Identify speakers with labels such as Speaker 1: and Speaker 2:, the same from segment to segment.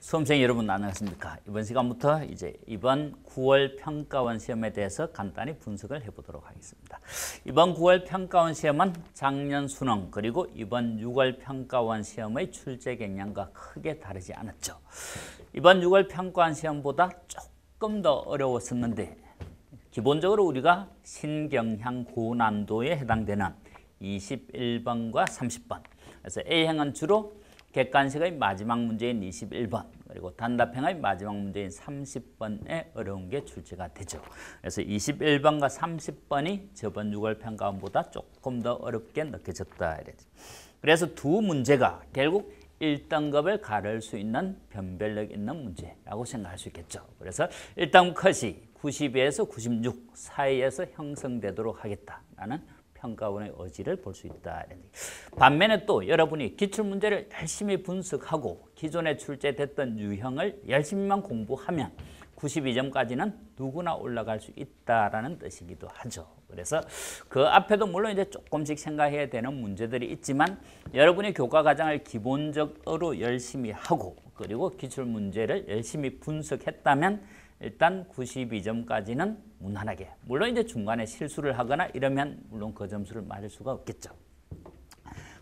Speaker 1: 수험생 여러분 안녕하십니까? 이번 시간부터 이제 이번 9월 평가원 시험에 대해서 간단히 분석을 해보도록 하겠습니다. 이번 9월 평가원 시험은 작년 수능 그리고 이번 6월 평가원 시험의 출제 경향과 크게 다르지 않았죠. 이번 6월 평가원 시험보다 조금 더 어려웠었는데 기본적으로 우리가 신경향 고난도에 해당되는 21번과 30번 그래서 A행은 주로 객관식의 마지막 문제인 21번 그리고 단답형의 마지막 문제인 30번에 어려운 게 출제가 되죠. 그래서 21번과 30번이 저번 6월 평가원보다 조금 더 어렵게 느껴졌다. 그래서 두 문제가 결국 1등급을 가를 수 있는 변별력 있는 문제라고 생각할 수 있겠죠. 그래서 1등급 컷이 92에서 96 사이에서 형성되도록 하겠다라는 평가원의 의지를 볼 수 있다. 반면에 또 여러분이 기출문제를 열심히 분석하고 기존에 출제됐던 유형을 열심히만 공부하면 92점까지는 누구나 올라갈 수 있다라는 뜻이기도 하죠. 그래서 그 앞에도 물론 이제 조금씩 생각해야 되는 문제들이 있지만 여러분이 교과 과정을 기본적으로 열심히 하고 그리고 기출문제를 열심히 분석했다면 일단 92점까지는 무난하게 물론 이제 중간에 실수를 하거나 이러면 물론 그 점수를 맞을 수가 없겠죠.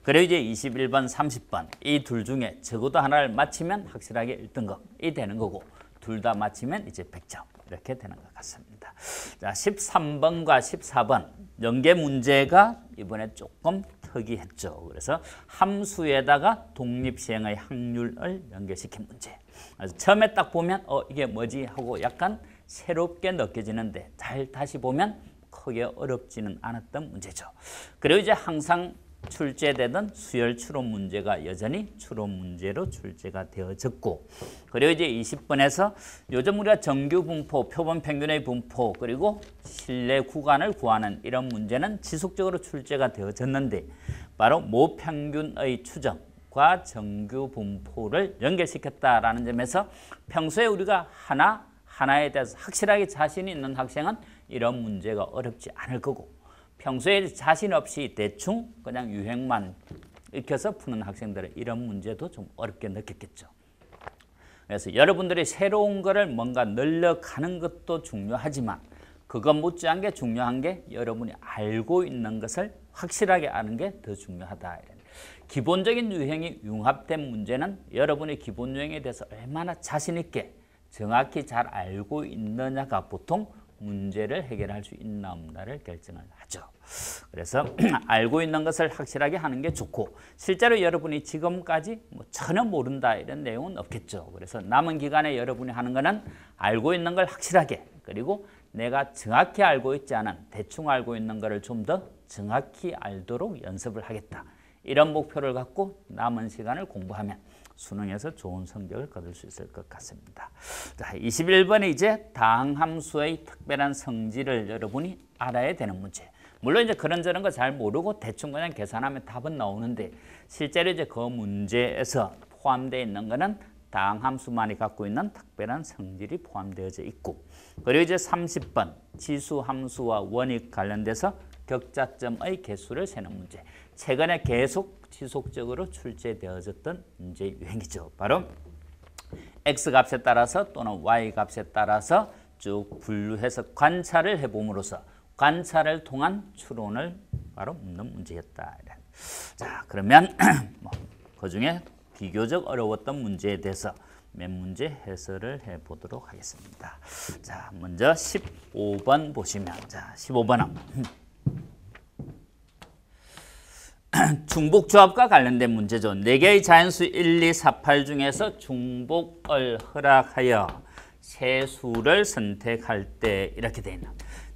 Speaker 1: 그리고 이제 21번, 30번 이 둘 중에 적어도 하나를 맞히면 확실하게 1등급이 되는 거고 둘 다 맞히면 이제 100점 이렇게 되는 것 같습니다. 자, 13번과 14번 연계 문제가 이번에 조금 특이했죠. 그래서 함수에다가 독립시행의 확률을 연결시킨 문제. 그래서 처음에 딱 보면 이게 뭐지 하고 약간 새롭게 느껴지는데 잘 다시 보면 크게 어렵지는 않았던 문제죠. 그리고 이제 항상 출제되던 수열 추론 문제가 여전히 추론 문제로 출제가 되어졌고 그리고 이제 20번에서 요즘 우리가 정규 분포, 표본 평균의 분포 그리고 실내 구간을 구하는 이런 문제는 지속적으로 출제가 되어졌는데 바로 모평균의 추정과 정규 분포를 연결시켰다라는 점에서 평소에 우리가 하나에 대해서 확실하게 자신이 있는 학생은 이런 문제가 어렵지 않을 거고 평소에 자신 없이 대충 그냥 유형만 익혀서 푸는 학생들은 이런 문제도 좀 어렵게 느꼈겠죠. 그래서 여러분들이 새로운 거를 뭔가 늘려가는 것도 중요하지만 그것 못지않게 중요한 게 여러분이 알고 있는 것을 확실하게 아는 게 더 중요하다. 기본적인 유형이 융합된 문제는 여러분의 기본 유형에 대해서 얼마나 자신 있게 정확히 잘 알고 있느냐가 보통 문제를 해결할 수 있나 없나를 결정을 하죠. 그래서 알고 있는 것을 확실하게 하는 게 좋고 실제로 여러분이 지금까지 전혀 모른다 이런 내용은 없겠죠. 그래서 남은 기간에 여러분이 하는 거는 알고 있는 걸 확실하게 그리고 내가 정확히 알고 있지 않은 대충 알고 있는 거를 좀 더 정확히 알도록 연습을 하겠다. 이런 목표를 갖고 남은 시간을 공부하면 수능에서 좋은 성적을 거둘 수 있을 것 같습니다. 자, 21번에 이제 다항함수의 특별한 성질을 여러분이 알아야 되는 문제. 물론 이제 그런저런 거 잘 모르고 대충 그냥 계산하면 답은 나오는데 실제로 이제 그 문제에서 포함되어 있는 거는 다항함수만이 갖고 있는 특별한 성질이 포함되어져 있고 그리고 이제 30번 지수함수와 원익 관련돼서 격자점의 개수를 세는 문제. 최근에 계속 지속적으로 출제되어졌던 문제 유형이죠. 바로 X값에 따라서 또는 Y값에 따라서 쭉 분류해서 관찰을 해봄으로써 관찰을 통한 추론을 바로 묻는 문제였다. 자, 그러면 그중에 비교적 어려웠던 문제에 대해서 몇 문제 해설을 해보도록 하겠습니다. 자, 먼저 15번 보시면 자, 15번은 중복조합과 관련된 문제죠. 4개의 자연수 1, 2, 4, 8 중에서 중복을 허락하여 세 수를 선택할 때 이렇게 되어 있는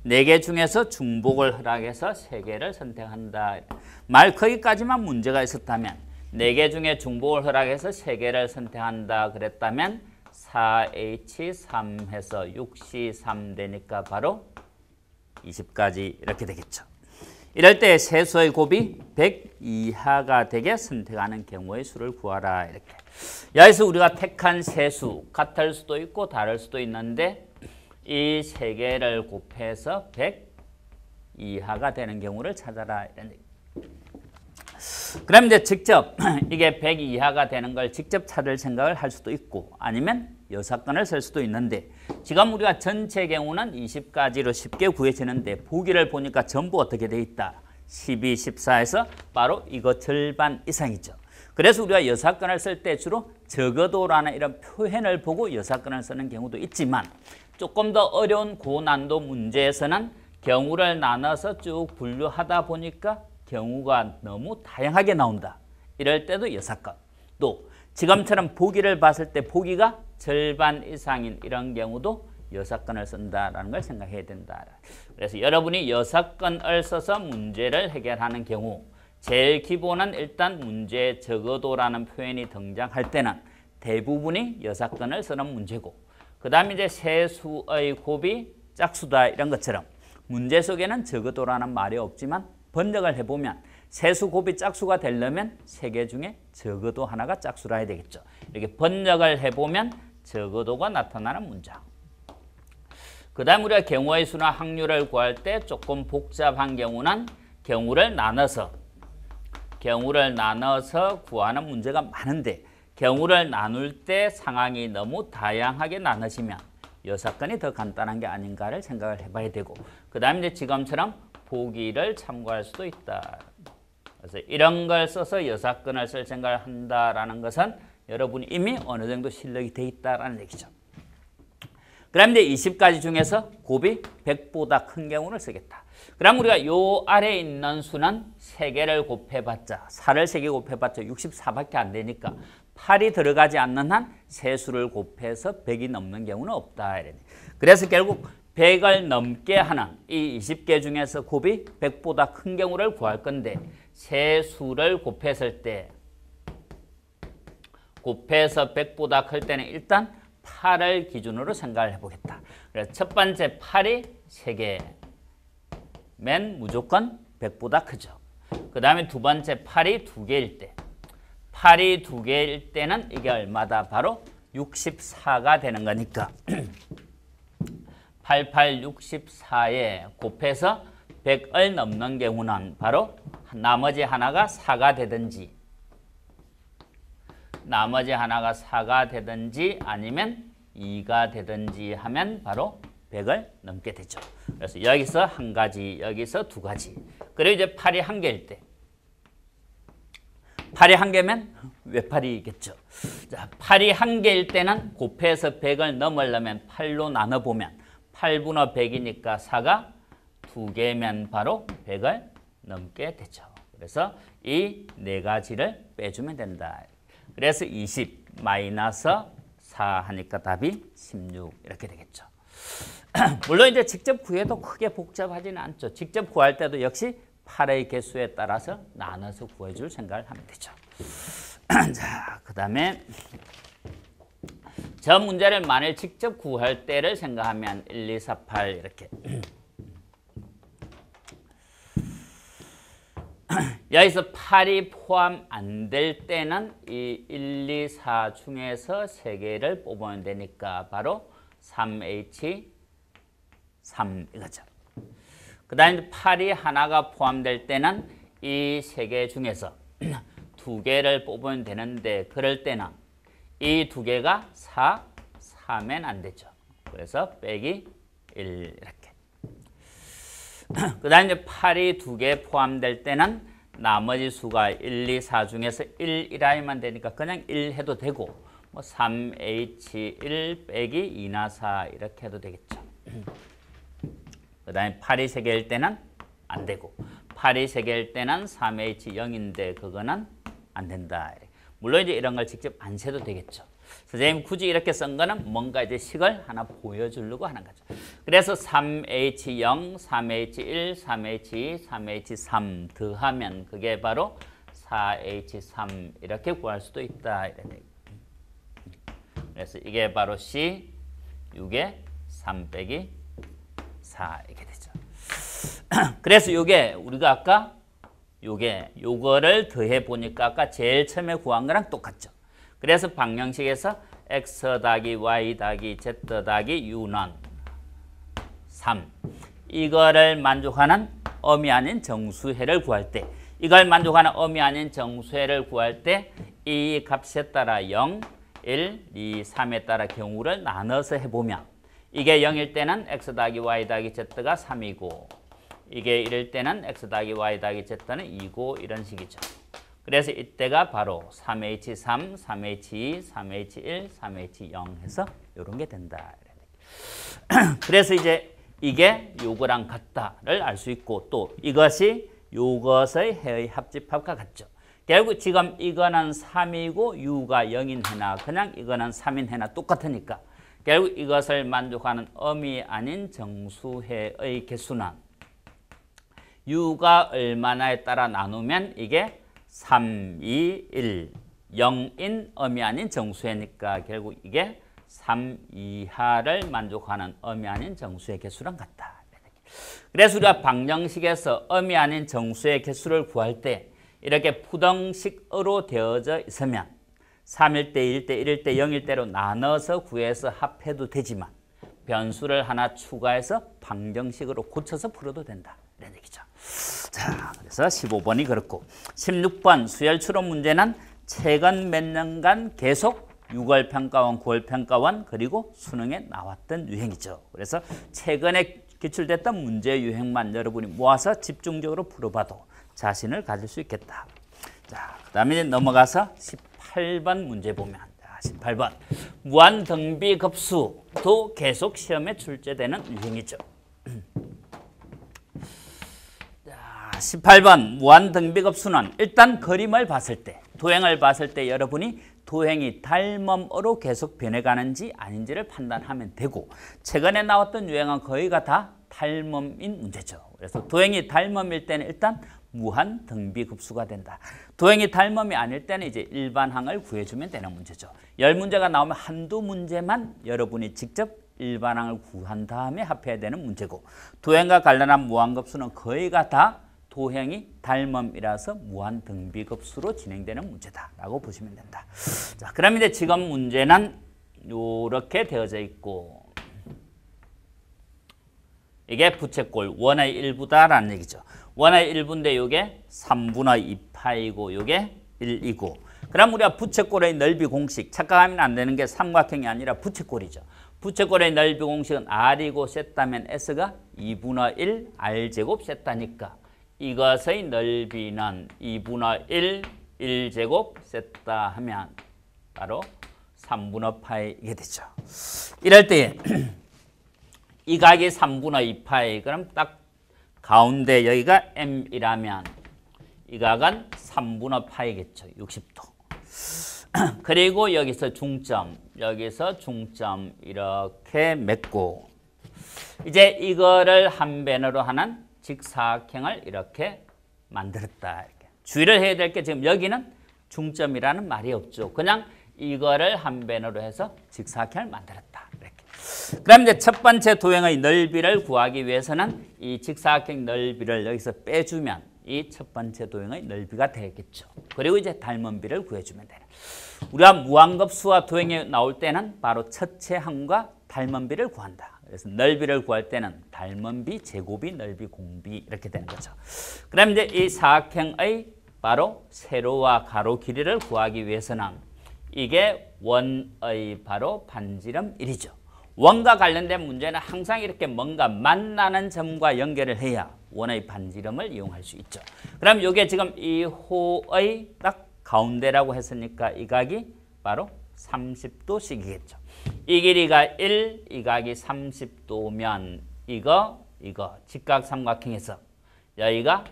Speaker 1: 4개 중에서 중복을 허락해서 3개를 선택한다. 말 거기까지만 문제가 있었다면 4개 중에 중복을 허락해서 3개를 선택한다 그랬다면 4H3 해서 6C3 되니까 바로 20까지 이렇게 되겠죠. 이럴 때 세수의 곱이 100 이하가 되게 선택하는 경우의 수를 구하라. 이렇게. 여기서 우리가 택한 세수 같을 수도 있고 다를 수도 있는데 이 세 개를 곱해서 100 이하가 되는 경우를 찾아라. 이런 그럼 이제 직접 이게 100 이하가 되는 걸 직접 찾을 생각을 할 수도 있고 아니면 여사건을 쓸 수도 있는데 지금 우리가 전체 경우는 20가지로 쉽게 구해지는데 보기를 보니까 전부 어떻게 돼 있다. 12, 14에서 바로 이거 절반 이상이죠. 그래서 우리가 여사건을 쓸 때 주로 적어도라는 이런 표현을 보고 여사건을 쓰는 경우도 있지만 조금 더 어려운 고난도 문제에서는 경우를 나눠서 쭉 분류하다 보니까 경우가 너무 다양하게 나온다. 이럴 때도 여사건. 또 지금처럼 보기를 봤을 때 보기가 절반 이상인 이런 경우도 여사건을 쓴다라는 걸 생각해야 된다. 그래서 여러분이 여사건을 써서 문제를 해결하는 경우 제일 기본은 일단 문제에 적어도라는 표현이 등장할 때는 대부분이 여사건을 쓰는 문제고 그 다음에 이제 세수의 곱이 짝수다 이런 것처럼 문제 속에는 적어도라는 말이 없지만 번역을 해보면 세수 곱이 짝수가 되려면 세 개 중에 적어도 하나가 짝수라 해야 되겠죠. 이렇게 번역을 해보면 적어도가 나타나는 문장. 그 다음 우리가 경우의 수나 확률을 구할 때 조금 복잡한 경우는 경우를 나눠서 구하는 문제가 많은데 경우를 나눌 때 상황이 너무 다양하게 나눠지면 여사건이 더 간단한 게 아닌가를 생각을 해봐야 되고 그 다음에 이제 지금처럼 보기를 참고할 수도 있다. 그래서 이런 걸 써서 여사건을 쓸 생각을 한다라는 것은 여러분이 이미 어느 정도 실력이 돼 있다라는 얘기죠. 그럼 이제 20가지 중에서 곱이 100보다 큰 경우를 쓰겠다. 그럼 우리가 요 아래에 있는 수는 3개를 곱해봤자 4를 3개 곱해봤자 64밖에 안 되니까 8이 들어가지 않는 한 세 수를 곱해서 100이 넘는 경우는 없다. 그래서 결국 100을 넘게 하는 이 20개 중에서 곱이 100보다 큰 경우를 구할 건데 세 수를 곱했을 때 곱해서 100보다 클 때는 일단 8을 기준으로 생각을 해보겠다. 그래서 첫 번째 8이 3개면 무조건 100보다 크죠. 그 다음에 두 번째 8이 2개일 때 8이 2개일 때는 이게 얼마다? 바로 64가 되는 거니까 88, 64에 곱해서 100을 넘는 경우는 바로 나머지 하나가 4가 되든지 아니면 2가 되든지 하면 바로 100을 넘게 되죠. 그래서 여기서 한 가지, 여기서 두 가지. 그리고 이제 8이 한 개일 때 8이 한 개면 외팔이겠죠. 자, 8이 한 개일 때는 곱해서 100을 넘으려면 8로 나눠보면 8분의 100이니까 4가 2개면 바로 100을 넘게 되죠. 그래서 이 네 가지를 빼주면 된다. 그래서 20 마이너스 4 하니까 답이 16 이렇게 되겠죠. 물론 이제 직접 구해도 크게 복잡하지는 않죠. 직접 구할 때도 역시 8의 개수에 따라서 나눠서 구해줄 생각을 하면 되죠. 자, 그 다음에 저 문제를 만일 직접 구할 때를 생각하면 1, 2, 4, 8 이렇게 여기서 8이 포함 안 될 때는 이 1, 2, 4 중에서 3개를 뽑으면 되니까 바로 3H3 이거죠. 그 다음에 8이 하나가 포함될 때는 이 3개 중에서 2개를 뽑으면 되는데 그럴 때는 이 2개가 4면 안 되죠. 그래서 빼기 1 이렇게. 그 다음에 이제 8이 2개 포함될 때는 나머지 수가 1, 2, 4 중에서 1이라면 되니까 그냥 1 해도 되고 뭐 3H1 빼기 2나 4 이렇게 해도 되겠죠. 그 다음에 8이 3개일 때는 안 되고 8이 3개일 때는 3H0인데 그거는 안 된다. 물론 이제 이런 걸 직접 안 세도 되겠죠. 선생님 굳이 이렇게 쓴 거는 뭔가 이제 식을 하나 보여주려고 하는 거죠. 그래서 3H0, 3H1, 3H2, 3H3 더하면 그게 바로 4H3 이렇게 구할 수도 있다. 그래서 이게 바로 C 6에 3 빼기 4 이렇게 되죠. 그래서 이게 우리가 아까 요거를 더해 보니까 아까 제일 처음에 구한 거랑 똑같죠. 그래서 방정식에서 x 더하기 y 더하기 z 더하기 u는 3 이거를 만족하는 엄이 아닌 정수해를 구할 때 이걸 만족하는 음이 아닌 정수해를 구할 때 이 값에 따라 0, 1, 2, 3에 따라 경우를 나눠서 해보면 이게 0일 때는 x 더하기 y 더하기 z가 3이고 이게 1일 때는 x 더하기 y 더하기 z는 2고 이런 식이죠. 그래서 이때가 바로 3H3, 3H2, 3H1, 3H0 해서 이런 게 된다. 그래서 이제 이게 요거랑 같다를 알 수 있고 또 이것이 요것의 해의 합집합과 같죠. 결국 지금 이거는 3이고 U가 0인 해나 그냥 이거는 3인 해나 똑같으니까 결국 이것을 만족하는 음이 아닌 정수해의 개수는 U가 얼마나에 따라 나누면 이게 3, 2, 1, 0인 음이 아닌 정수해니까 결국 이게 3 이하를 만족하는 음이 아닌 정수의 개수랑 같다. 그래서 우리가 방정식에서 음이 아닌 정수의 개수를 구할 때 이렇게 부등식으로 되어져 있으면 3일 때, 1일 때, 1일 때, 0일 때로 나눠서 구해서 합해도 되지만 변수를 하나 추가해서 방정식으로 고쳐서 풀어도 된다. 이런 얘기죠. 자, 그래서 15번이 그렇고 16번 수열 추론 문제는 최근 몇 년간 계속 6월 평가원, 9월 평가원 그리고 수능에 나왔던 유행이죠. 그래서 최근에 기출됐던 문제 유행만 여러분이 모아서 집중적으로 풀어봐도 자신을 가질 수 있겠다. 자, 그 다음에 넘어가서 18번 문제 보면 18번 무한등비급수도 계속 시험에 출제되는 유행이죠. 자, 18번 무한등비급수는 일단 그림을 봤을 때 도형을 봤을 때 여러분이 도형이 닮음으로 계속 변해가는지 아닌지를 판단하면 되고 최근에 나왔던 유행은 거의가 다 닮음인 문제죠. 그래서 도형이 닮음일 때는 일단 무한 등비급수가 된다. 도형이 닮음이 아닐 때는 이제 일반항을 구해주면 되는 문제죠. 10문제가 나오면 한두 문제만 여러분이 직접 일반항을 구한 다음에 합해야 되는 문제고 도형과 관련한 무한급수는 거의가 다 도형이 닮음이라서 무한 등비급수로 진행되는 문제다라고 보시면 된다. 자, 그럼 이제 지금 문제는 이렇게 되어져 있고 이게 부채꼴 원의 일부다라는 얘기죠. 원의 일부인데 이게 3분의 2파이고 이게 1이고 그럼 우리가 부채꼴의 넓이 공식 착각하면 안 되는 게 삼각형이 아니라 부채꼴이죠. 부채꼴의 넓이 공식은 R이고 셌다면 S가 2분의 1 R제곱 셌다니까 이것의 넓이는 2분의 1 1제곱 셌다 하면 바로 3분의 파이 이게 되죠. 이럴 때 이 각이 3분의 2파이 그럼 딱 가운데 여기가 M이라면 이 각은 3분의 파이겠죠. 60도. 그리고 여기서 중점 이렇게 맺고 이제 이거를 한 변으로 하는 직사각형을 이렇게 만들었다. 이렇게. 주의를 해야 될 게 지금 여기는 중점이라는 말이 없죠. 그냥 이거를 한 변으로 해서 직사각형을 만들었다. 이렇게. 그럼 이제 첫 번째 도형의 넓이를 구하기 위해서는 이 직사각형 넓이를 여기서 빼주면 이 첫 번째 도형의 넓이가 되겠죠. 그리고 이제 닮음비를 구해주면 돼요. 우리가 무한급수와 도형이 나올 때는 바로 첫째 항과 닮음비를 구한다. 그래서 넓이를 구할 때는 닮음비, 제곱이, 넓이, 공비 이렇게 되는 거죠. 그럼 이제 이 사각형의 바로 세로와 가로 길이를 구하기 위해서는 이게 원의 바로 반지름 1이죠. 원과 관련된 문제는 항상 이렇게 뭔가 만나는 점과 연결을 해야 원의 반지름을 이용할 수 있죠. 그럼 이게 지금 이 호의 딱 가운데라고 했으니까 이 각이 바로 30도씩이겠죠. 이 길이가 1, 이 각이 30도면 이거 직각 삼각형에서 여기가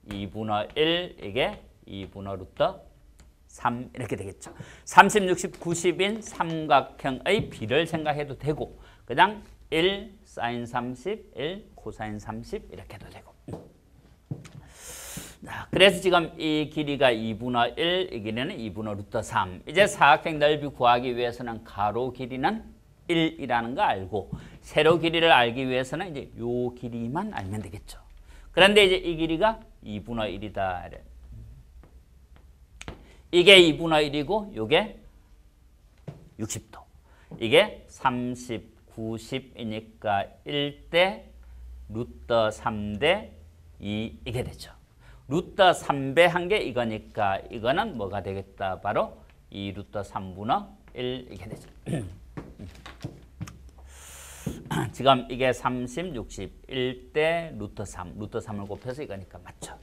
Speaker 1: 2분의 1, 이게 2분의 루트 3 이렇게 되겠죠. 30, 60, 90인 삼각형의 비를 생각해도 되고 그냥 1 사인 30, 1 코사인 30 이렇게 해도 되고 자, 그래서 지금 이 길이가 2분의 1, 이 길이는 2분의 루트 3 이제 사각형 넓이 구하기 위해서는 가로 길이는 1이라는 거 알고 세로 길이를 알기 위해서는 이제 요 길이만 알면 되겠죠. 그런데 이제 이 길이가 2분의 1이다. 이게 2분의 1이고 이게 60도. 이게 30, 90이니까 1대 루트 3대 2 이게 되죠. 루트 3배 한 게 이거니까 이거는 뭐가 되겠다? 바로 2 루트 3분의 1 이게 되죠. 지금 이게 30, 60, 1대 루트 3, 루트 3을 곱해서 이거니까 맞죠.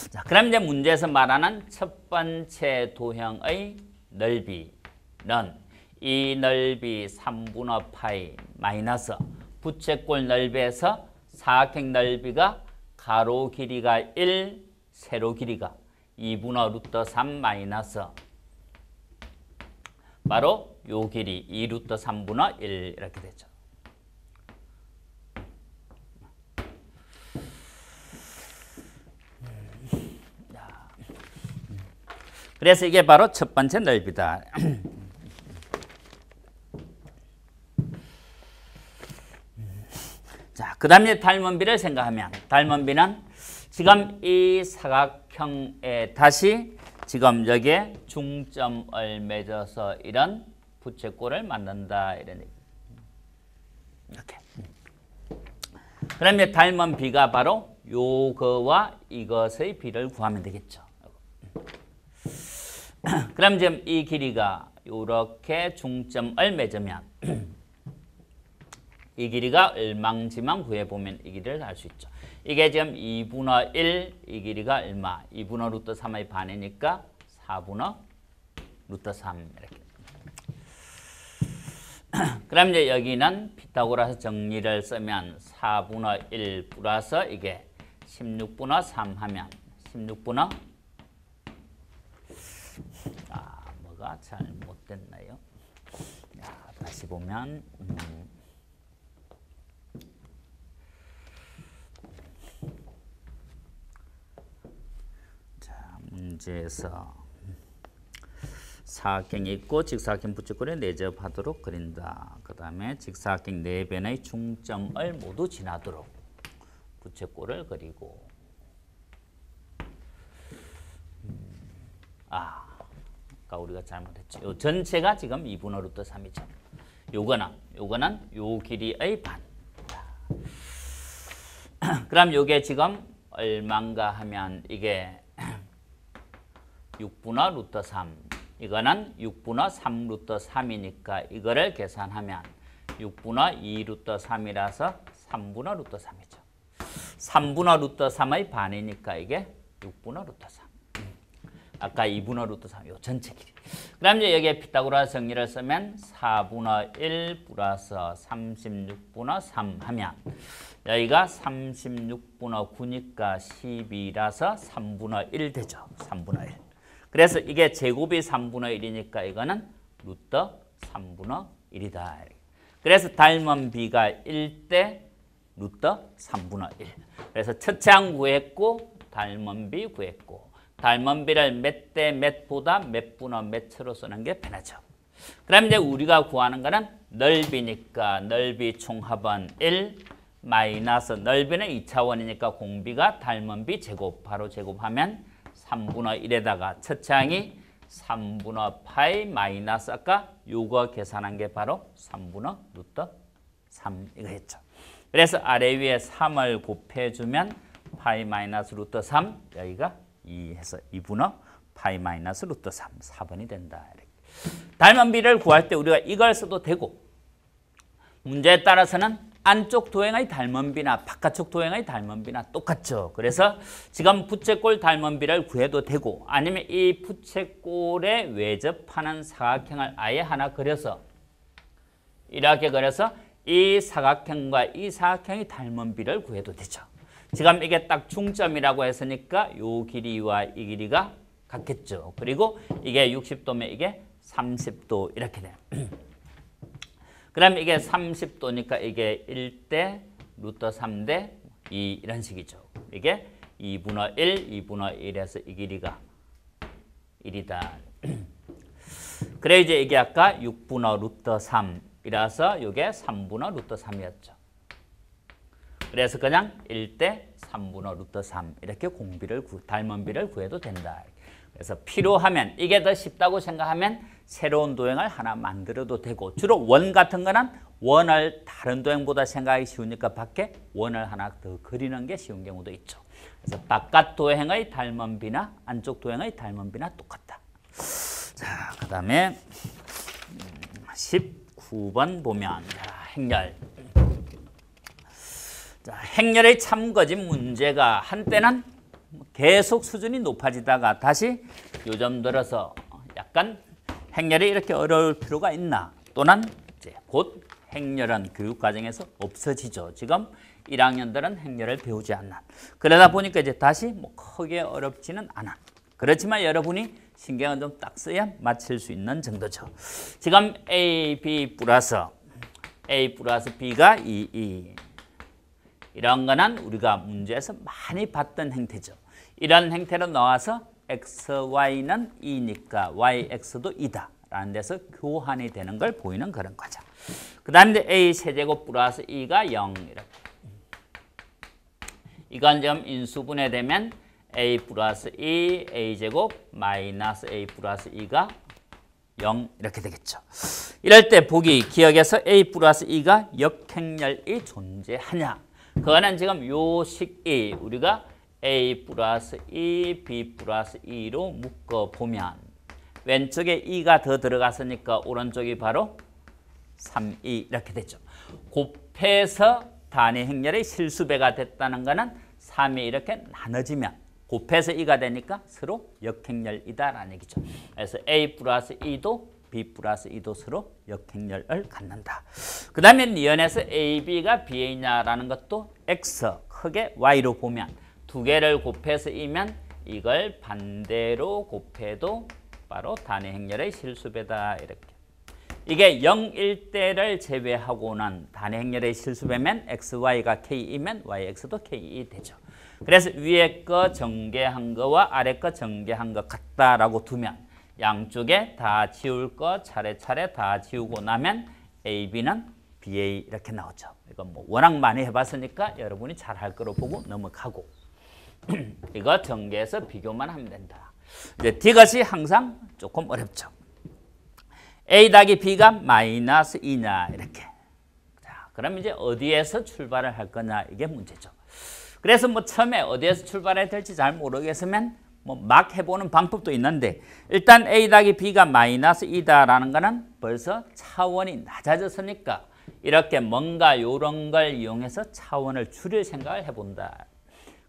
Speaker 1: 자, 그럼 이제 문제에서 말하는 첫 번째 도형의 넓이는 이 넓이 3분의 파이 마이너스 부채꼴 넓이에서 사각형 넓이가 가로 길이가 1, 세로 길이가 2분의 루트 3 마이너스 바로 요 길이 2 루트 3분의 1 이렇게 되죠. 그래서 이게 바로 첫 번째 넓이다. 자, 그 다음에 닮은비를 생각하면 닮은비는 지금 이 사각형에 다시 지금 여기에 중점을 맺어서 이런 부채꼴을 만든다. 이런 얘기. 이렇게. 그러면 닮은 비가 바로 요거와 이것의 비를 구하면 되겠죠. 그럼 지금 이 길이가 이렇게 중점을 맺으면 이 길이가 얼망지만 구해보면 이 길이를 알 수 있죠. 이게 지금 2분의 1, 이 길이가 얼마? 2분의 루트 3의 반이니까 4분의 루트 3 이렇게. 그럼 이제 여기는 피타고라스 정리를 쓰면 4분의 1 플러스 이게 16분의 3 하면 16분의 뭐가 잘못됐나요? 자, 다시 보면 자, 문제에서 사각형이 있고 직사각형 부채꼴에 내접하도록 그린다. 그 다음에 직사각형 4변의 중점을 모두 지나도록 부채꼴을 그리고 아까 우리가 잘못했죠. 요 전체가 지금 2분의 루트 3이죠. 요거는 요 길이의 반. 그럼 요게 지금 얼마인가 하면 이게 6분의 루트 3. 이거는 6분의 3 루트 3이니까 이거를 계산하면 6분의 2 루트 3이라서 3분의 루트 3이죠. 3분의 루트 3의 반이니까 이게 6분의 루트 3. 아까 2분의 루트 3, 요 전체 길이. 그다음 이제 여기에 피타고라스 정리를 쓰면 4분의 1 플러스 36분의 3 하면 여기가 36분의 9니까 12라서 3분의 1 되죠. 3분의 1. 그래서 이게 제곱이 3분의 1이니까 이거는 루트 3분의 1이다. 그래서 닮은 비가 1대 루트 3분의 1. 그래서 첫째 항 구했고 닮은 비 구했고 닮은 비를 몇 대 몇보다 몇 분의 몇으로 쓰는 게 편하죠. 그럼 이제 우리가 구하는 거는 넓이니까 넓이 총합은 1 마이너스 넓이는 2차원이니까 공비가 닮은 비 제곱 바로 제곱하면 3분의 1에다가 첫째 항이 3분의 파이 마이너스 아까 요거 계산한 게 바로 3분의 루트 3 이거 했죠. 그래서 아래 위에 3을 곱해주면 파이 마이너스 루트 3 여기가 2 해서 2분의 파이 마이너스 루트 3 4번이 된다. 이렇게. 닮은 비를 구할 때 우리가 이걸 써도 되고 문제에 따라서는 안쪽 도형의 닮은 비나 바깥쪽 도형의 닮은 비나 똑같죠. 그래서 지금 부채꼴 닮은 비를 구해도 되고 아니면 이 부채꼴에 외접하는 사각형을 아예 하나 그려서 이렇게 그려서 이 사각형과 이 사각형의 닮은 비를 구해도 되죠. 지금 이게 딱 중점이라고 했으니까 요 길이와 이 길이가 같겠죠. 그리고 이게 60도면 이게 30도 이렇게 돼요. 그럼 이게 30도니까 이게 1대 루트 3대 2 이런 식이죠. 이게 2분의 1, 2분의 1에서 이 길이가 1이다. 그래 이제 이게 아까 6분의 루트 3이라서 이게 3분의 루트 3이었죠. 그래서 그냥 1대 3분의 루트 3 이렇게 닮은 비를 구해도 된다. 그래서 필요하면 이게 더 쉽다고 생각하면 새로운 도형을 하나 만들어도 되고 주로 원 같은 거는 원을 다른 도형보다 생각하기 쉬우니까 밖에 원을 하나 더 그리는 게 쉬운 경우도 있죠. 그래서 바깥 도형의 닮은 비나 안쪽 도형의 닮은 비나 똑같다. 자, 그 다음에 19번 보면 행렬. 자, 행렬의 참거진 문제가 한때는 계속 수준이 높아지다가 다시 요즘 들어서 약간 행렬이 이렇게 어려울 필요가 있나? 또는 이제 곧 행렬은 교육과정에서 없어지죠. 지금 1학년들은 행렬을 배우지 않나. 그러다 보니까 이제 다시 뭐 크게 어렵지는 않아. 그렇지만 여러분이 신경을 좀 딱 써야 맞힐 수 있는 정도죠. 지금 A, B 플러스 B가 2, 이런 거는 우리가 문제에서 많이 봤던 행태죠. 이런 행태로 나와서 x, y는 2니까 yx도 2다 라는 데서 교환이 되는 걸 보이는 그런 거죠. 그 다음에 a 세제곱 플러스 2가 0 이렇게. 이건 좀 인수분해 되면 a 플러스 2, a 제곱 마이너스 a 플러스 2가 0 이렇게 되겠죠. 이럴 때 보기 기억에서 a 플러스 2가 역행렬이 존재하냐. 그거는 지금 요 식이 우리가 a 플러스 2, b 플러스 2로 묶어보면 왼쪽에 2가 더 들어갔으니까 오른쪽이 바로 3, 2 이렇게 됐죠. 곱해서 단위 행렬의 실수배가 됐다는 거는 3이 이렇게 나눠지면 곱해서 2가 되니까 서로 역행렬이다라는 얘기죠. 그래서 a 플러스 2도 b 플러스 2도 서로 역행렬을 갖는다. 그 다음에 니은에서 ab가 b냐라는 것도 x 크게 y로 보면 두 개를 곱해서 2면 이걸 반대로 곱해도 바로 단위 행렬의 실수배다 이렇게. 이게 0일 때를 제외하고는 단위 행렬의 실수배면 xy가 k이면 yx도 k 되죠. 그래서 위에 거 전개한 거와 아래 거 전개한 것 같다라고 두면 양쪽에 다 지울 거 차례차례 다 지우고 나면 AB는 BA 이렇게 나오죠. 이건 뭐 워낙 많이 해봤으니까 여러분이 잘 할 거로 보고 넘어가고 이거 전개해서 비교만 하면 된다. 이제 이것이 항상 조금 어렵죠. A 더하기 B가 마이너스 2냐 이렇게. 자, 그럼 이제 어디에서 출발을 할 거냐 이게 문제죠. 그래서 뭐 처음에 어디에서 출발해야 될지 잘 모르겠으면 뭐 막 해보는 방법도 있는데 일단 A 더하기 B가 마이너스 2다라는 거는 벌써 차원이 낮아졌으니까 이렇게 뭔가 이런 걸 이용해서 차원을 줄일 생각을 해본다.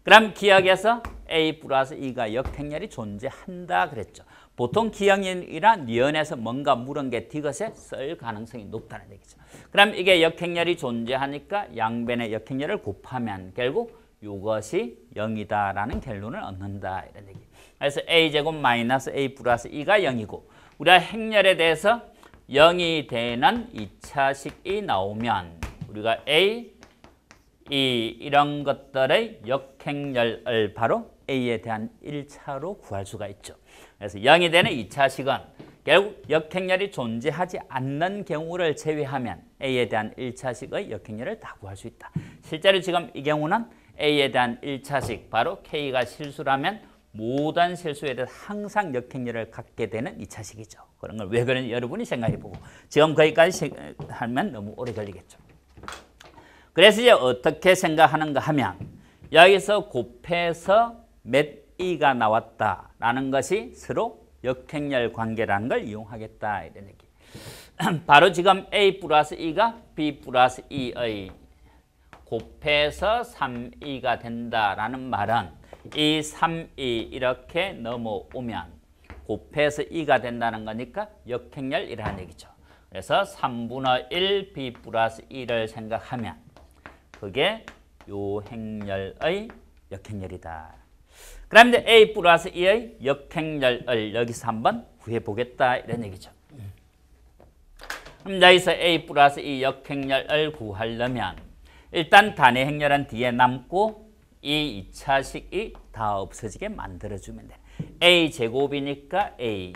Speaker 1: 그럼 기억에서 A 플러스 2가 역행렬이 존재한다 그랬죠. 보통 기억이나 니은에서 뭔가 물은 게 디귿에 쓸 가능성이 높다는 얘기죠. 그럼 이게 역행렬이 존재하니까 양변의 역행렬을 곱하면 결국 이것이 0이다라는 결론을 얻는다 이런 얘기. 그래서 a제곱 마이너스 a 플러스 2가 0이고 우리가 행렬에 대해서 0이 되는 2차식이 나오면 우리가 a, 이런 것들의 역행렬을 바로 a에 대한 1차로 구할 수가 있죠. 그래서 0이 되는 2차식은 결국 역행렬이 존재하지 않는 경우를 제외하면 a에 대한 1차식의 역행렬을 다 구할 수 있다. 실제로 지금 이 경우는 a에 대한 1차식 바로 k가 실수라면 모든 실수에 대해서 항상 역행렬을 갖게 되는 2차식이죠. 그런 걸 왜 그런지 여러분이 생각해보고 지금 거기까지 하면 너무 오래 걸리겠죠. 그래서 이제 어떻게 생각하는가 하면 여기서 곱해서 몇 이가 나왔다라는 것이 서로 역행렬 관계라는 걸 이용하겠다 이런 얘기. 바로 지금 a 플러스 2가 b 플러스 2의 곱해서 3이가 된다라는 말은 이 3이 이렇게 넘어오면 곱해서 2가 된다는 거니까 역행렬이라는 얘기죠. 그래서 3분의 1 b 플러스 2를 생각하면 그게 요 행렬의 역행렬이다. 그럼 이제 a 플러스 2의 역행렬을 여기서 한번 구해보겠다 이런 얘기죠. 그럼 여기서 a 플러스 2 역행렬을 구하려면 일단 단위 행렬은 뒤에 남고 이 2차식이 다 없어지게 만들어주면 돼. a 제곱이니까 a,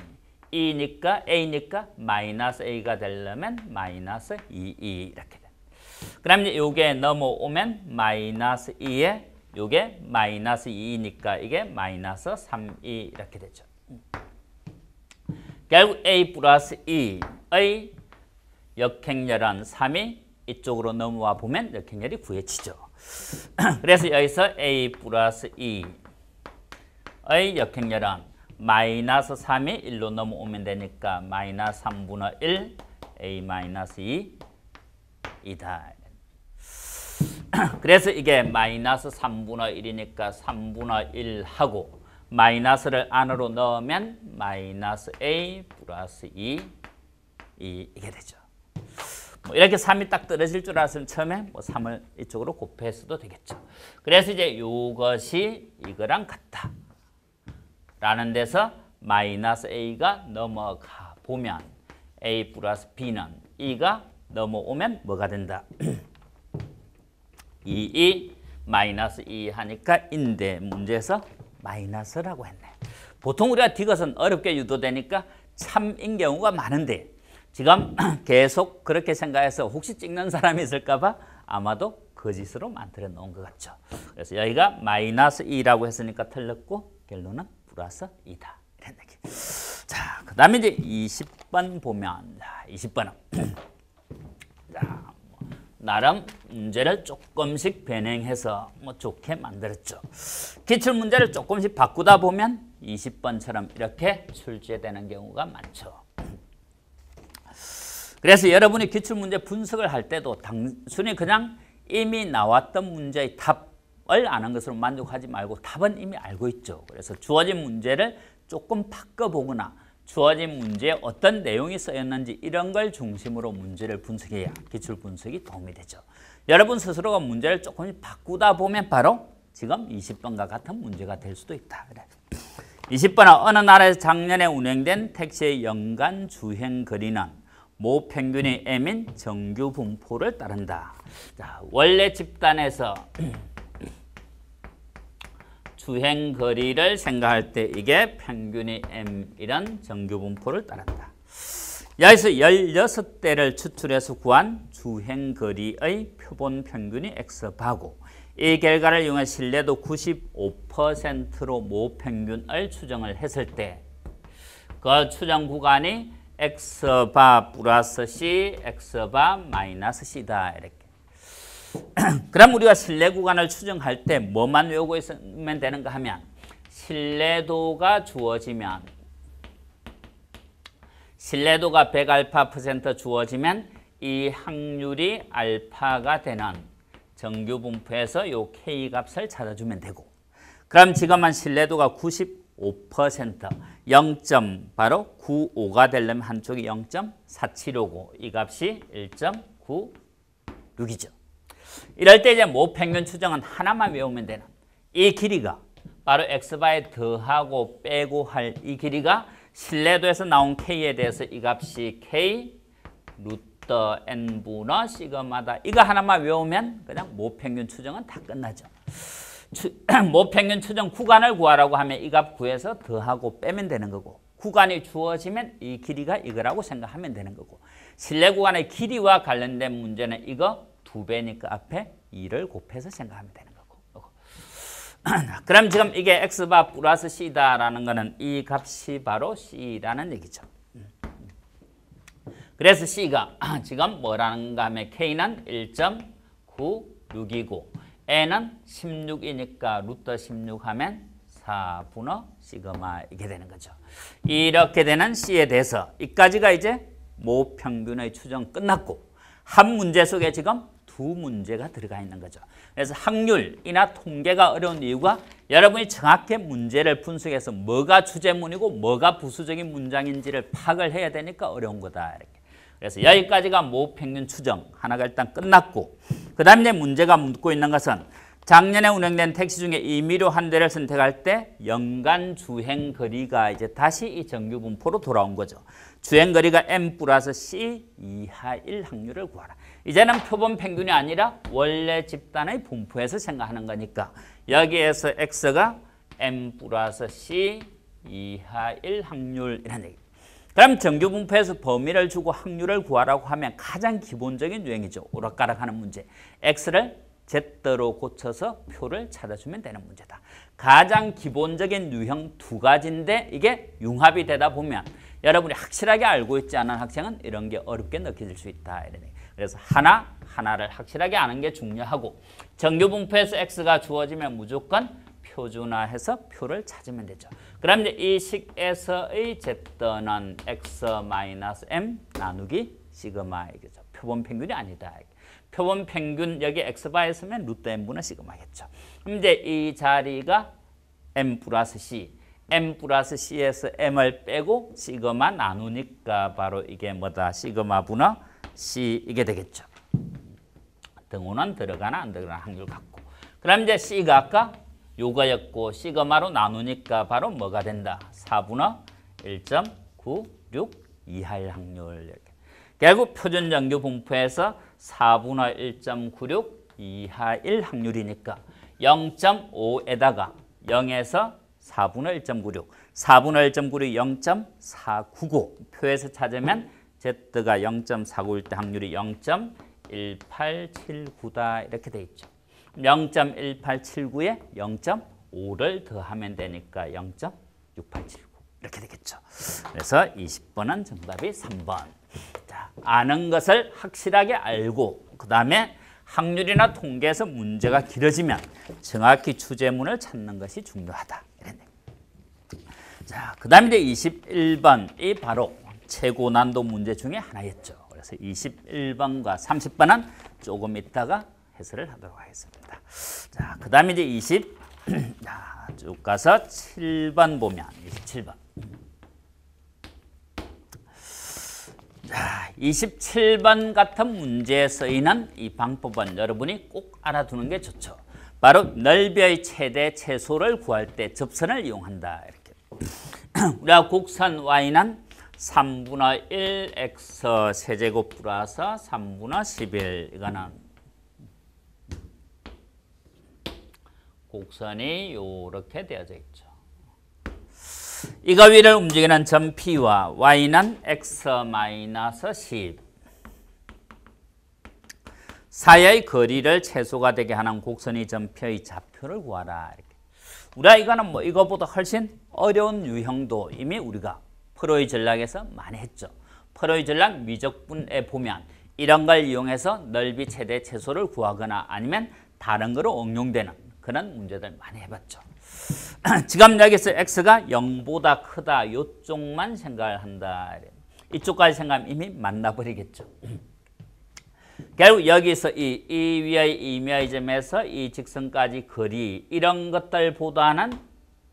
Speaker 1: 2니까 a니까 마이너스 a가 되려면 마이너스 2 이렇게 돼. 그럼 이제 요게 넘어오면 마이너스 2에 요게 마이너스 2니까 이게 마이너스 3이 이렇게 되죠. 결국 a 플러스 2의 역행렬은 3이 이쪽으로 넘어와 보면 역행렬이 구해지죠. 그래서 여기서 A 플러스 2의 역행렬은 마이너스 3이 1로 넘어오면 되니까 마이너스 3분의 1 A 마이너스 2이다. 그래서 이게 마이너스 3분의 1이니까 3분의 1 하고 마이너스를 안으로 넣으면 마이너스 A 플러스 2 이게 되죠. 뭐 이렇게 3이 딱 떨어질 줄 알았으면 처음에 뭐 3을 이쪽으로 곱했어도 되겠죠. 그래서 이제 이것이 이거랑 같다 라는 데서 마이너스 A가 넘어가 보면 A 플러스 B는 2가 넘어오면 뭐가 된다? 2 마이너스 2 하니까 인데 문제에서 마이너스라고 했네. 보통 우리가 디귿은 어렵게 유도되니까 참인 경우가 많은데 지금 계속 그렇게 생각해서 혹시 찍는 사람이 있을까 봐 아마도 거짓으로 만들어 놓은 것 같죠. 그래서 여기가 마이너스 2라고 했으니까 틀렸고 결론은 플러스 2다. 이런 얘기. 자, 그 다음에 이제 20번 보면 20번은 자, 나름 문제를 조금씩 변형해서 뭐 좋게 만들었죠. 기출 문제를 조금씩 바꾸다 보면 20번처럼 이렇게 출제되는 경우가 많죠. 그래서 여러분이 기출 문제 분석을 할 때도 단순히 그냥 이미 나왔던 문제의 답을 아는 것으로 만족하지 말고 답은 이미 알고 있죠. 그래서 주어진 문제를 조금 바꿔보거나 주어진 문제에 어떤 내용이 쓰였는지 이런 걸 중심으로 문제를 분석해야 기출 분석이 도움이 되죠. 여러분 스스로가 문제를 조금씩 바꾸다 보면 바로 지금 20번과 같은 문제가 될 수도 있다. 그래. 20번은 어느 나라에서 작년에 운행된 택시의 연간 주행 거리는 모 평균이 M인 정규 분포를 따른다. 자, 원래 집단에서 주행 거리를 생각할 때 이게 평균이 M 이런 정규 분포를 따른다. 여기서 16대를 추출해서 구한 주행 거리의 표본 평균이 X바고 이 결과를 이용해 신뢰도 95%로 모 평균을 추정을 했을 때 그 추정 구간이 X바 플러스 C, X바 마이너스 C다. 이렇게. 그럼 우리가 신뢰 구간을 추정할 때 뭐만 외우고 있으면 되는가 하면 신뢰도가 주어지면 신뢰도가 100α% 주어지면 이 확률이 알파가 되는 정규 분포에서 이 K 값을 찾아주면 되고 그럼 지금은 신뢰도가 95% 0점 바로 95가 되려면 한쪽이 0.475고 이 값이 1.96이죠. 이럴 때 이제 모 평균 추정은 하나만 외우면 되는 이 길이가 바로 X바에 더하고 빼고 할 이 길이가 신뢰도에서 나온 K에 대해서 이 값이 K 루트 N분의 시그마다 이거 하나만 외우면 그냥 모 평균 추정은 다 끝나죠. 모 평균 추정 구간을 구하라고 하면 이 값 구해서 더하고 빼면 되는 거고 구간이 주어지면 이 길이가 이거라고 생각하면 되는 거고 신뢰 구간의 길이와 관련된 문제는 이거 2배니까 앞에 2를 곱해서 생각하면 되는 거고 그럼 지금 이게 X바 플러스 C다라는 거는 이 값이 바로 C라는 얘기죠. 그래서 C가 지금 뭐라는가 하면 K는 1.96이고 N은 16이니까 루트 16 하면 4분의 시그마 이게 되는 거죠. 이렇게 되는 C에 대해서 이까지가 이제 모 평균의 추정 끝났고 한 문제 속에 지금 두 문제가 들어가 있는 거죠. 그래서 확률이나 통계가 어려운 이유가 여러분이 정확히 문제를 분석해서 뭐가 주제문이고 뭐가 부수적인 문장인지를 파악을 해야 되니까 어려운 거다. 이렇게. 그래서 여기까지가 모 평균 추정 하나가 일단 끝났고 그 다음에 이제 문제가 묻고 있는 것은 작년에 운행된 택시 중에 임의로 한 대를 선택할 때 연간 주행 거리가 이제 다시 이 정규 분포로 돌아온 거죠. 주행 거리가 M 플러스 C 이하일 확률을 구하라. 이제는 표본 평균이 아니라 원래 집단의 분포에서 생각하는 거니까 여기에서 X가 M 플러스 C 이하일 확률이라는 얘기. 그럼 정규 분포에서 범위를 주고 확률을 구하라고 하면 가장 기본적인 유형이죠. 오락가락하는 문제. X를 Z로 고쳐서 표를 찾아주면 되는 문제다. 가장 기본적인 유형 두 가지인데 이게 융합이 되다 보면 여러분이 확실하게 알고 있지 않은 학생은 이런 게 어렵게 느껴질 수 있다. 그래서 하나를 확실하게 아는 게 중요하고 정규분포에서 x가 주어지면 무조건 표준화해서 표를 찾으면 되죠. 그럼 이제 이 식에서의 z는 x-m 나누기 시그마이겠죠. 표본 평균이 아니다. 표본 평균 여기 x바에 쓰면 루트 m분의 시그마겠죠. 그럼 이제 이 자리가 m 플러스 c, m 플러스 c에서 m을 빼고 시그마 나누니까 바로 이게 뭐다? 시그마 분의 c 이게 되겠죠. 등호는 들어가나 안 들어가나 확률 같고. 그럼 이제 c가 아까 요거였고 시그마로 나누니까 바로 뭐가 된다? 4분의 1.96 이하일 확률. 이렇게. 결국 표준 정규 분포에서 4분의 1.96 이하일 확률이니까 0.5에다가 0에서 4분의 1.96, 4분의 1.96이 0.499 표에서 찾으면 Z가 0.491 때 확률이 0.1879다 이렇게 돼 있죠. 0.1879에 0.5를 더하면 되니까 0.6879 이렇게 되겠죠. 그래서 20번은 정답이 3번. 자, 아는 것을 확실하게 알고 그 다음에 확률이나 통계에서 문제가 길어지면 정확히 주제문을 찾는 것이 중요하다. 자, 그 다음에 이제 21번이 바로 최고 난도 문제 중에 하나였죠. 그래서 21번과 30번은 조금 있다가 해설을 하도록 하겠습니다. 자, 그 다음에 이제 자, 쭉 가서 7번 보면 27번. 자, 27번 같은 문제에 쓰이는 이 방법은 여러분이 꼭 알아두는 게 좋죠. 바로 넓이의 최대 최소를 구할 때 접선을 이용한다. 이렇게. 우리가 곡선 y는 3분의 1 x 세제곱 플러스 3분의 11 이거는 곡선이 이렇게 되어져 있죠. 이거 위를 움직이는 점 P와 y는 x-10 사이의 거리를 최소가 되게 하는 곡선이 점 P의 좌표를 구하라. 이렇게. 우리가 이거는 뭐 이거보다 훨씬 어려운 유형도 이미 우리가 프로의 전략에서 많이 했죠. 프로의 전략 미적분에 보면 이런 걸 이용해서 넓이 최대 최소를 구하거나 아니면 다른 거로 응용되는 그런 문제들 많이 해봤죠. 지금 여기서 x가 0보다 크다 이쪽만 생각을 한다. 이쪽까지 생각하면 이미 만나버리겠죠. 결국 여기서 이 위의 이미의 점에서 이 직선까지 거리 이런 것들보다는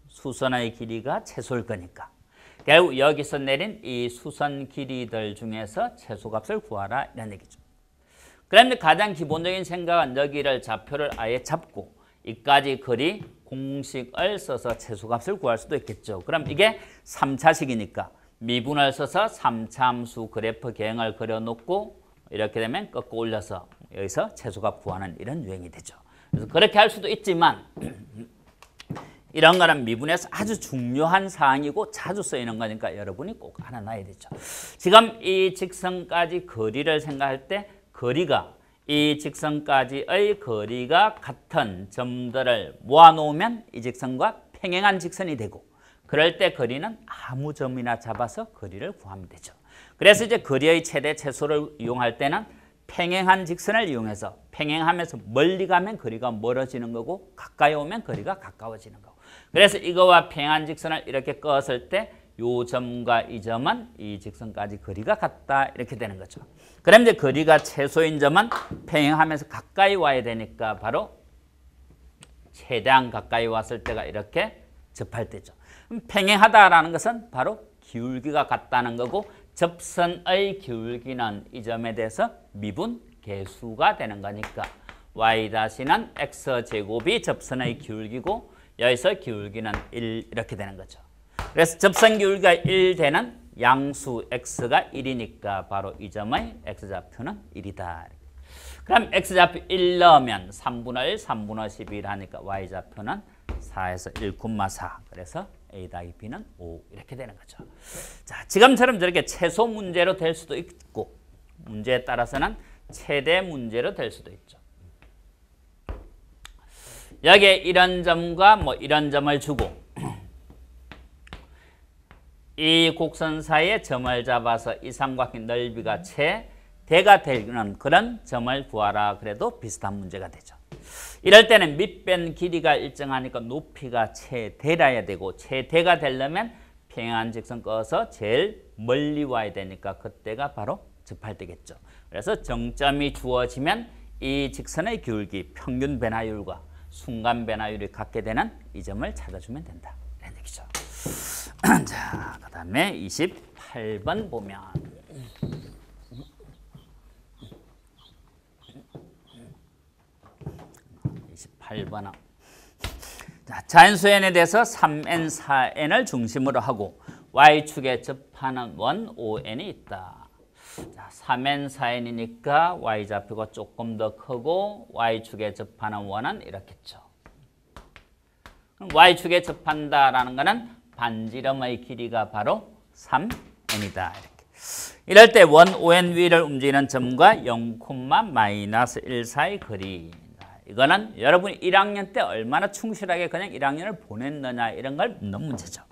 Speaker 1: 수선의 길이가 최소일 거니까 결국 여기서 내린 이 수선 길이들 중에서 최소값을 구하라 이런 얘기죠. 그런데 가장 기본적인 생각은 여기를 좌표를 아예 잡고 이까지 거리 공식을 써서 최소값을 구할 수도 있겠죠. 그럼 이게 3차식이니까 미분을 써서 3차 함수 그래프 계형을 그려놓고 이렇게 되면 꺾어 올려서 여기서 최소값 구하는 이런 유형이 되죠. 그래서 그렇게 할 수도 있지만 이런 거는 미분에서 아주 중요한 사항이고 자주 쓰이는 거니까 여러분이 꼭 알아놔야 되죠. 지금 이 직선까지 거리를 생각할 때 거리가 이 직선까지의 거리가 같은 점들을 모아놓으면 이 직선과 평행한 직선이 되고 그럴 때 거리는 아무 점이나 잡아서 거리를 구하면 되죠. 그래서 이제 거리의 최대 최소를 이용할 때는 평행한 직선을 이용해서 평행하면서 멀리 가면 거리가 멀어지는 거고 가까이 오면 거리가 가까워지는 거고 그래서 이거와 평행한 직선을 이렇게 껐을 때 요 점과 이 점은 이 직선까지 거리가 같다 이렇게 되는 거죠. 그럼 이제 거리가 최소인 점은 평행하면서 가까이 와야 되니까 바로 최대한 가까이 왔을 때가 이렇게 접할 때죠. 평행하다라는 것은 바로 기울기가 같다는 거고 접선의 기울기는 이 점에 대해서 미분 계수가 되는 거니까 y-는 x제곱이 접선의 기울기고 여기서 기울기는 1 이렇게 되는 거죠. 그래서 접선 기울기가 1 되는 양수 x가 1이니까 바로 이 점의 x좌표는 1이다. 그럼 x좌표 1 넣으면 3분의 1, 3분의 11 하니까 y좌표는 4에서 1,4 그래서 a-b는 5 이렇게 되는 거죠. 자, 지금처럼 저렇게 최소 문제로 될 수도 있고 문제에 따라서는 최대 문제로 될 수도 있죠. 여기에 이런 점과 뭐 이런 점을 주고 이 곡선 사이에 점을 잡아서 이 삼각형 넓이가 최대가 되는 그런 점을 구하라 그래도 비슷한 문제가 되죠. 이럴 때는 밑변 길이가 일정하니까 높이가 최대라야 되고 최대가 되려면 평행한 직선 꺼서 제일 멀리 와야 되니까 그때가 바로 접할 때겠죠. 그래서 정점이 주어지면 이 직선의 기울기, 평균 변화율과 순간 변화율이 같게 되는 이 점을 찾아주면 된다. 이런 얘기죠. 자, 그 다음에 28번 보면 28번은 자연수엔에 대해서 3n, 4n을 중심으로 하고 y축에 접하는 원 5n이 있다. 자, 3n, 4n이니까 y좌표가 조금 더 크고 y축에 접하는 원은 이렇겠죠. 그럼 y축에 접한다라는 것은 반지름의 길이가 바로 3n이다. 이럴 때 원 5n 위를 움직이는 점과 0,-1 사이 거리. 이거는 여러분이 1학년 때 얼마나 충실하게 그냥 1학년을 보냈느냐 이런 걸 묻는 문제죠.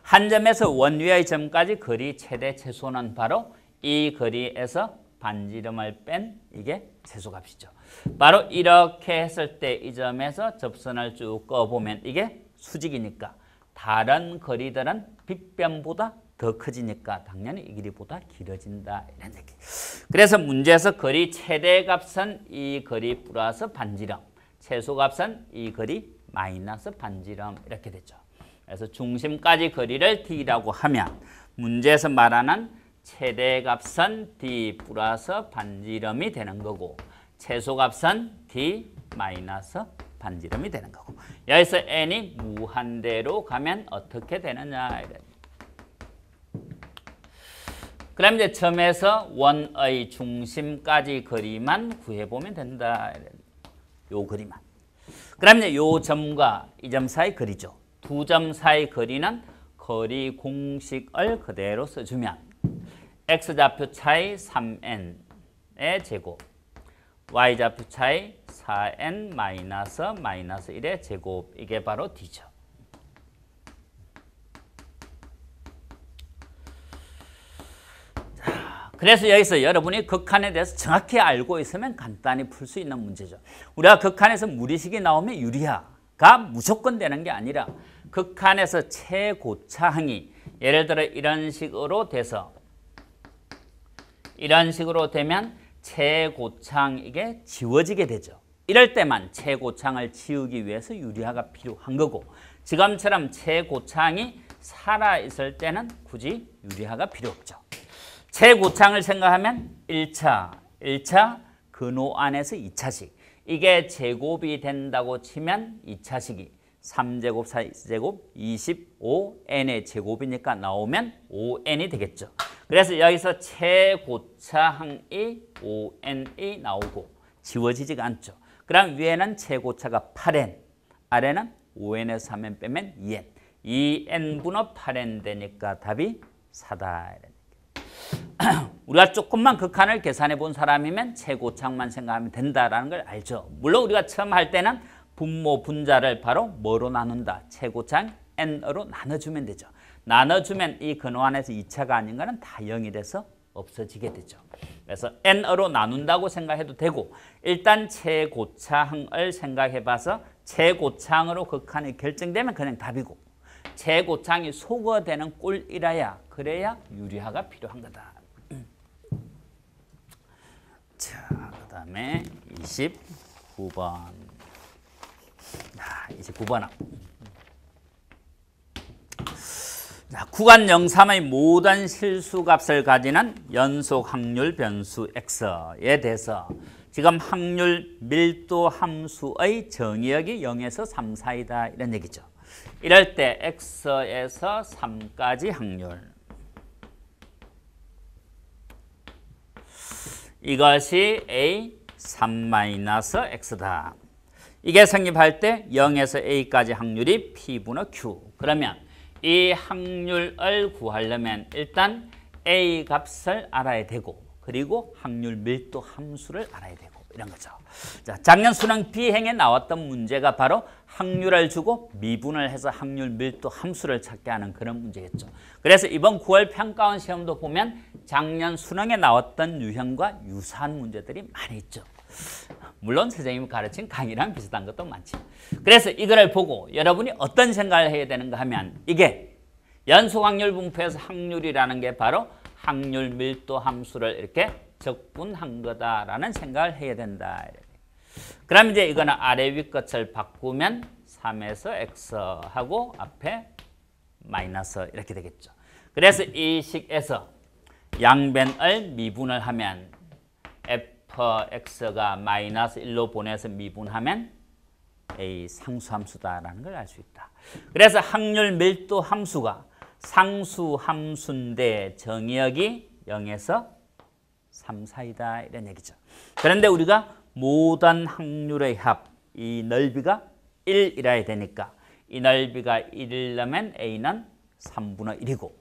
Speaker 1: 한 점에서 원 위의 점까지 거리 최대 최소는 바로 이 거리에서 반지름을 뺀 이게 최소값이죠. 바로 이렇게 했을 때 이 점에서 접선을 쭉 꺼보면 이게 수직이니까 다른 거리들은 빗변보다 더 커지니까 당연히 이 길이보다 길어진다 이런 얘기. 그래서 문제에서 거리 최대값은 이 거리 플러스 반지름, 최소값은 이 거리 마이너스 반지름 이렇게 되죠. 그래서 중심까지 거리를 d라고 하면 문제에서 말하는 최대값은 d 플러스 반지름이 되는 거고 최소값은 d 마이너스 반지름이 되는 거고 여기서 n이 무한대로 가면 어떻게 되느냐 이런. 그럼 이제 점에서 원의 중심까지 거리만 구해보면 된다. 요 거리만. 그럼 이제 요 점과 이 점 사이 거리죠. 두 점 사이 거리는 거리 공식을 그대로 써주면 x좌표 차이 3n의 제곱, y좌표 차이 4n 마이너스 1의 제곱 이게 바로 d죠. 그래서 여기서 여러분이 극한에 대해서 정확히 알고 있으면 간단히 풀 수 있는 문제죠. 우리가 극한에서 무리식이 나오면 유리화가 무조건 되는 게 아니라 극한에서 최고차항이 예를 들어 이런 식으로 돼서 이런 식으로 되면 최고차항 이게 지워지게 되죠. 이럴 때만 최고차항을 지우기 위해서 유리화가 필요한 거고 지금처럼 최고차항이 살아있을 때는 굳이 유리화가 필요 없죠. 최고차항을 생각하면 1차 근호 안에서 2차식 이게 제곱이 된다고 치면 2차식이 3제곱, 4제곱, 25n의 제곱이니까 나오면 5n이 되겠죠. 그래서 여기서 최고차항이 5n이 나오고 지워지지가 않죠. 그럼 위에는 최고차가 8n, 아래는 5n에서 3n 빼면 2n. 2n분의 8n 되니까 답이 4다. 우리가 조금만 극한을 계산해 본 사람이면 최고차항만 생각하면 된다라는 걸 알죠. 물론 우리가 처음 할 때는 분모 분자를 바로 뭐로 나눈다? 최고차항 n으로 나눠주면 되죠. 나눠주면 이 근호 안에서 2차가 아닌 거는 다 0이 돼서 없어지게 되죠. 그래서 n으로 나눈다고 생각해도 되고 일단 최고차항을 생각해 봐서 최고차항으로 극한이 결정되면 그냥 답이고 최고차항이 소거되는 꼴이라야 그래야 유리화가 필요한 거다. 자, 그 다음에 29번. 29번. 자, 구간 03의 모든 실수값을 가지는 연속 확률 변수 x에 대해서 지금 확률 밀도 함수의 정의역이 0에서 3 사이다 이런 얘기죠. 이럴 때 x에서 3까지 확률 이것이 a 3-x다. 이게 성립할 때 0에서 a까지 확률이 p분의 q. 그러면 이 확률을 구하려면 일단 a 값을 알아야 되고 그리고 확률 밀도 함수를 알아야 되고 이런 거죠. 자, 작년 수능 비행에 나왔던 문제가 바로 확률을 주고 미분을 해서 확률 밀도 함수를 찾게 하는 그런 문제겠죠. 그래서 이번 9월 평가원 시험도 보면 작년 수능에 나왔던 유형과 유사한 문제들이 많이 있죠. 물론 선생님이 가르친 강의랑 비슷한 것도 많지. 그래서 이거를 보고 여러분이 어떤 생각을 해야 되는가 하면 이게 연속 확률 분포에서 확률이라는 게 바로 확률 밀도 함수를 이렇게 적분한 거다라는 생각을 해야 된다. 그럼 이제 이거는 아래 위 것을 바꾸면 3에서 x하고 앞에 마이너스 이렇게 되겠죠. 그래서 이 식에서 양변을 미분을 하면 fx가 마이너스 1로 보내서 미분하면 a 상수함수다라는 걸 알 수 있다. 그래서 확률 밀도 함수가 상수함수인데 정의역이 0에서 3 사이다 이런 얘기죠. 그런데 우리가 모든 확률의 합, 이 넓이가 1이라야 되니까 이 넓이가 1이려면 a는 3분의 1이고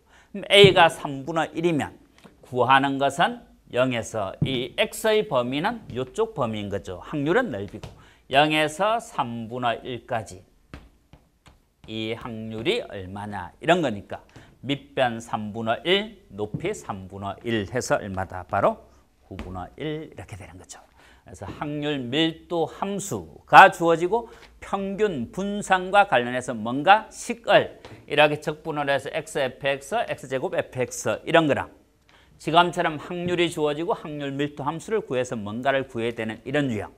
Speaker 1: a가 3분의 1이면 구하는 것은 0에서 이 x의 범위는 이쪽 범위인 거죠. 확률은 넓이고 0에서 3분의 1까지 이 확률이 얼마냐 이런 거니까 밑변 3분의 1, 높이 3분의 1 해서 얼마다? 바로 9분의 1 이렇게 되는 거죠. 그래서 확률 밀도 함수가 주어지고 평균 분산과 관련해서 뭔가 식을 이렇게 적분을 해서 xfx, x제곱 fx 이런 거랑 지금처럼 확률이 주어지고 확률 밀도 함수를 구해서 뭔가를 구해야 되는 이런 유형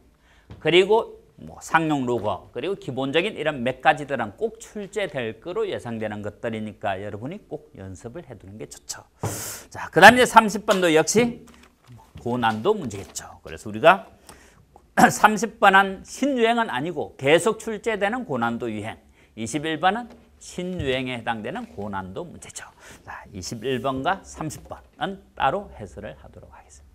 Speaker 1: 그리고 뭐 상용 로거 그리고 기본적인 이런 몇 가지들은 꼭 출제될 거로 예상되는 것들이니까 여러분이 꼭 연습을 해두는 게 좋죠. 자, 그 다음에 30번도 역시 고난도 문제겠죠. 그래서 우리가 30번은 신유행은 아니고 계속 출제되는 고난도 유행 21번은 신유행에 해당되는 고난도 문제죠. 자, 21번과 30번은 따로 해설을 하도록 하겠습니다.